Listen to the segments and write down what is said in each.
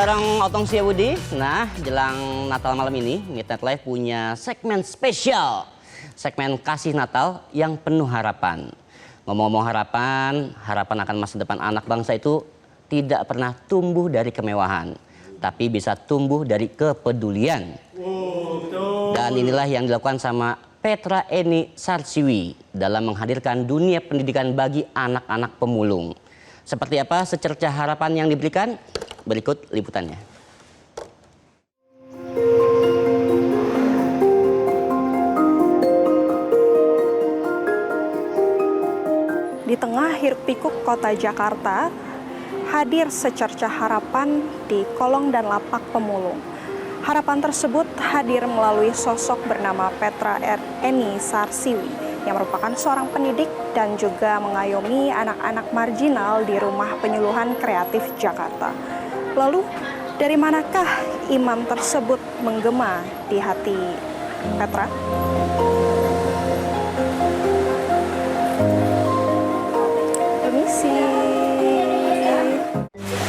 bareng Otong Setiabudi. Nah, jelang Natal malam ini, Midnight Live punya segmen spesial. Segmen kasih Natal yang penuh harapan. Ngomong-ngomong harapan, harapan akan masa depan anak bangsa itu tidak pernah tumbuh dari kemewahan, tapi bisa tumbuh dari kepedulian. Dan inilah yang dilakukan sama Petra Eni Sarsiwi dalam menghadirkan dunia pendidikan bagi anak-anak pemulung. Seperti apa secercah harapan yang diberikan? Berikut liputannya. Di tengah hiruk-pikuk kota Jakarta, hadir secercah harapan di kolong dan lapak pemulung. Harapan tersebut hadir melalui sosok bernama Petra Eni Sarsiwi yang merupakan seorang pendidik dan juga mengayomi anak-anak marginal di Rumah Penyuluhan Kreatif Jakarta. Lalu, dari manakah imam tersebut menggema di hati Petra? Permisi.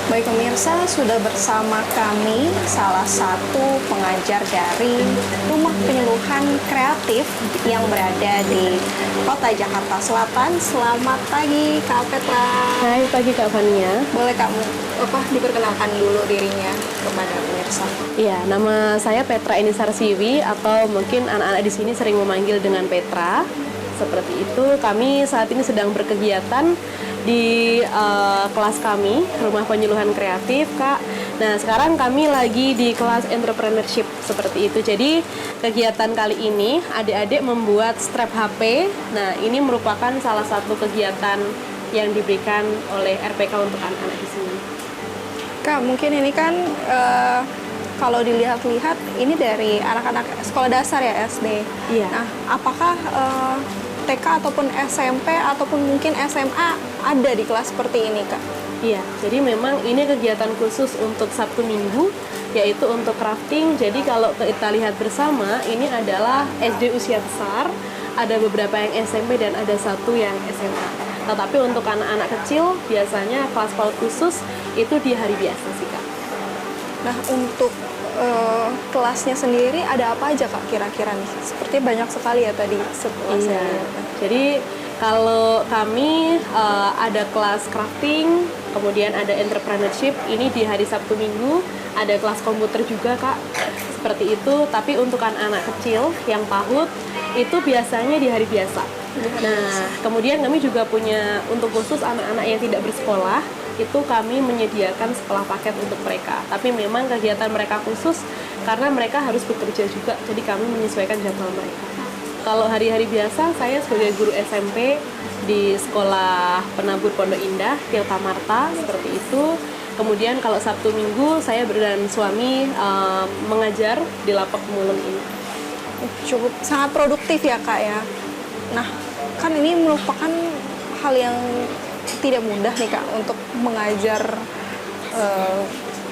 Baik pemirsa, sudah bersama kami salah satu pengajar dari Rumah Penyuluhan Kreatif yang berada di Kota Jakarta Selatan. Selamat pagi Kak Petra. Hai, pagi Kak Fania. Boleh kamu diperkenalkan dulu dirinya kepada pemirsa? Iya, nama saya Petra Eni Sarsiwi atau mungkin anak-anak di sini sering memanggil dengan Petra. Seperti itu, kami saat ini sedang berkegiatan di kelas kami, Rumah Penyuluhan Kreatif, Kak. Nah, sekarang kami lagi di kelas entrepreneurship, seperti itu. Jadi, kegiatan kali ini adik-adik membuat strap HP. Nah, ini merupakan salah satu kegiatan yang diberikan oleh RPK untuk anak-anak di sini. Kak, mungkin ini kan kalau dilihat-lihat ini dari anak-anak sekolah dasar ya, SD. Iya. Nah, apakah TK ataupun SMP ataupun mungkin SMA ada di kelas seperti ini, Kak? Iya, jadi memang ini kegiatan khusus untuk Sabtu Minggu, yaitu untuk crafting. Jadi kalau kita lihat bersama, ini adalah SD usia besar, ada beberapa yang SMP dan ada satu yang SMA. Tetapi untuk anak-anak kecil, biasanya kelas PAUD khusus itu di hari biasa sih, Kak. Nah, untuk kelasnya sendiri ada apa aja, Kak, kira-kira nih? Sepertinya banyak sekali ya tadi setelah Iya. saya lihat. Jadi kalau kami ada kelas crafting, kemudian ada entrepreneurship, ini di hari Sabtu Minggu, ada kelas komputer juga, Kak. Seperti itu, tapi untuk anak-anak kecil yang PAUD itu biasanya di hari biasa. Nah, kemudian kami juga punya untuk khusus anak-anak yang tidak bersekolah, itu kami menyediakan sekolah paket untuk mereka. Tapi memang kegiatan mereka khusus karena mereka harus bekerja juga, jadi kami menyesuaikan jadwal mereka. Kalau hari-hari biasa, saya sebagai guru SMP di Sekolah Penabur Pondok Indah, Tirta Marta, seperti itu. Kemudian kalau Sabtu Minggu, saya dan suami mengajar di lapak pemulung ini. Cukup sangat produktif ya, Kak ya. Nah, kan ini merupakan hal yang tidak mudah nih, Kak, untuk mengajar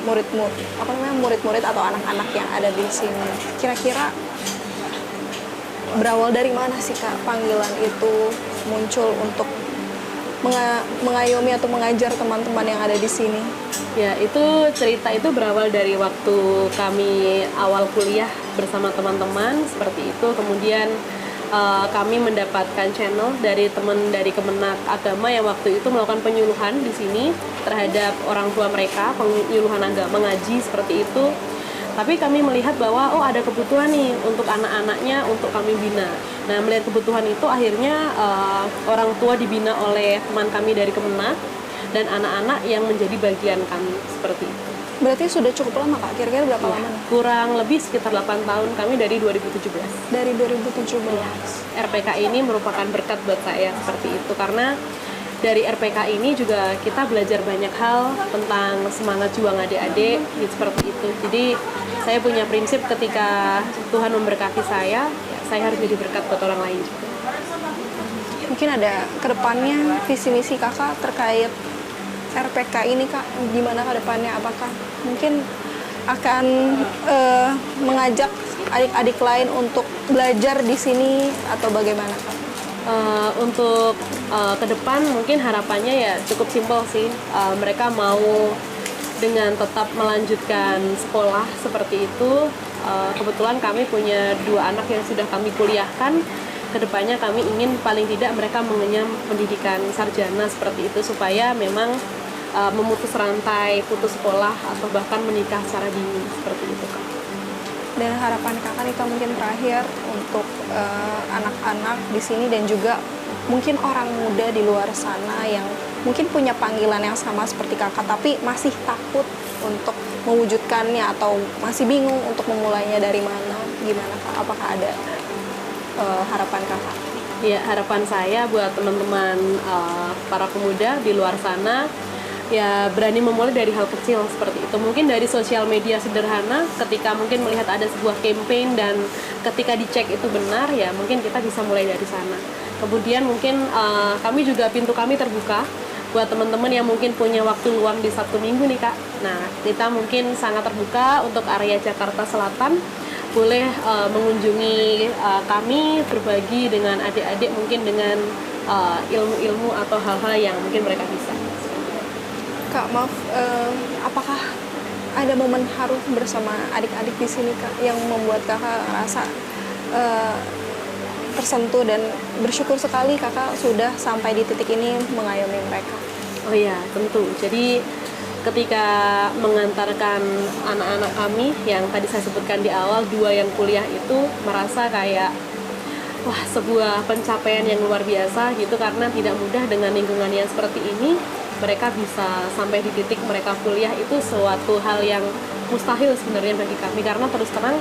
murid-murid atau anak-anak yang ada di sini. Kira-kira berawal dari mana sih, Kak, panggilan itu muncul untuk mengayomi atau mengajar teman-teman yang ada di sini? Ya, itu cerita itu berawal dari waktu kami awal kuliah bersama teman-teman seperti itu. Kemudian kami mendapatkan channel dari teman dari Kemenak Agama yang waktu itu melakukan penyuluhan di sini terhadap orang tua mereka, penyuluhan agama ngaji seperti itu. Tapi kami melihat bahwa ada kebutuhan nih untuk anak-anaknya untuk kami bina. Nah, melihat kebutuhan itu akhirnya orang tua dibina oleh teman kami dari Kemenak dan anak-anak yang menjadi bagian kami seperti itu. Berarti sudah cukup lama, Kak? Kira-kira berapa lama nih? Kurang lebih sekitar 8 tahun, kami dari 2017. Dari 2017. RPK ini merupakan berkat buat saya seperti itu, karena dari RPK ini juga kita belajar banyak hal tentang semangat juang adik-adik, gitu, seperti itu. Jadi saya punya prinsip ketika Tuhan memberkati saya, ya, saya harus jadi berkat buat orang lain juga. Mungkin ada kedepannya visi misi Kakak terkait RPK ini, Kak, gimana ke depannya? Apakah mungkin akan mengajak adik-adik lain untuk belajar di sini atau bagaimana, Kak? Untuk ke depan mungkin harapannya ya cukup simpel sih. Mereka mau dengan tetap melanjutkan sekolah seperti itu. Kebetulan kami punya 2 anak yang sudah kami kuliahkan. Kedepannya kami ingin paling tidak mereka mengenyam pendidikan sarjana seperti itu supaya memang memutus rantai putus sekolah atau bahkan menikah secara dini seperti itu, Kak. Dan harapan kakak Rika mungkin terakhir untuk anak-anak di sini dan juga mungkin orang muda di luar sana yang mungkin punya panggilan yang sama seperti kakak tapi masih takut untuk mewujudkannya atau masih bingung untuk memulainya dari mana, gimana Kak? Apakah ada harapan kakak? Ya, harapan saya buat teman-teman para pemuda di luar sana ya berani memulai dari hal kecil seperti itu. Mungkin dari sosial media sederhana ketika mungkin melihat ada sebuah campaign dan ketika dicek itu benar ya mungkin kita bisa mulai dari sana. Kemudian mungkin pintu kami terbuka buat teman-teman yang mungkin punya waktu luang di Sabtu Minggu nih Kak. Nah, kita mungkin sangat terbuka untuk area Jakarta Selatan. Boleh mengunjungi kami, berbagi dengan adik-adik mungkin dengan ilmu-ilmu atau hal-hal yang mungkin mereka bisa. Kak, maaf, apakah ada momen haru bersama adik-adik di sini Kak yang membuat kakak merasa tersentuh dan bersyukur sekali kakak sudah sampai di titik ini mengayomi mereka? Oh iya, tentu. Jadi ketika mengantarkan anak-anak kami yang tadi saya sebutkan di awal, 2 yang kuliah itu merasa kayak wah sebuah pencapaian yang luar biasa gitu karena tidak mudah dengan lingkungan yang seperti ini. Mereka bisa sampai di titik mereka kuliah itu suatu hal yang mustahil sebenarnya bagi kami karena terus terang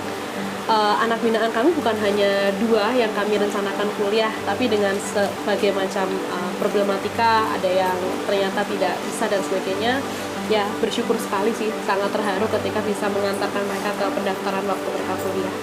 anak binaan kami bukan hanya 2 yang kami rencanakan kuliah, tapi dengan berbagai macam problematika, ada yang ternyata tidak bisa dan sebagainya. Ya bersyukur sekali sih, sangat terharu ketika bisa mengantarkan mereka ke pendaftaran waktu mereka kuliah.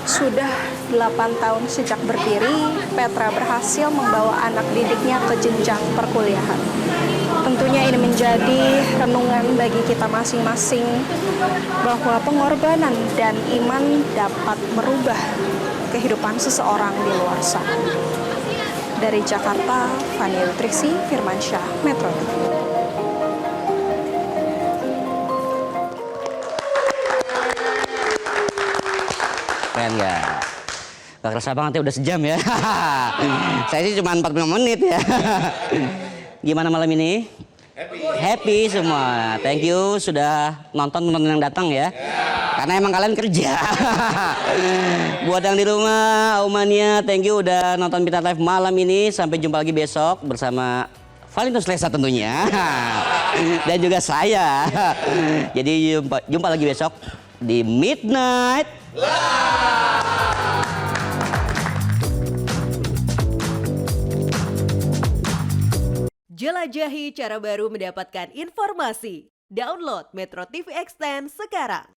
Sudah 8 tahun sejak berdiri, Petra berhasil membawa anak didiknya ke jenjang perkuliahan. Tentunya ini menjadi renungan bagi kita masing-masing bahwa pengorbanan dan iman dapat merubah kehidupan seseorang di luar sana. Dari Jakarta, Fani Nutrisi, Firmansyah, Metro TV. Keren nggak? Gak kerasa banget ya udah sejam ya. Saya sih cuma 45 menit ya. Gimana malam ini? Happy semua. Thank you sudah nonton yang datang ya. Karena emang kalian kerja. Buat yang di rumah, Aumania, thank you udah nonton Midnight Live malam ini. Sampai jumpa lagi besok bersama Valinus Lesa tentunya. Dan juga saya. Jadi jumpa lagi besok di Midnight Live. Jelajahi cara baru mendapatkan informasi. Download Metro TV Extend sekarang.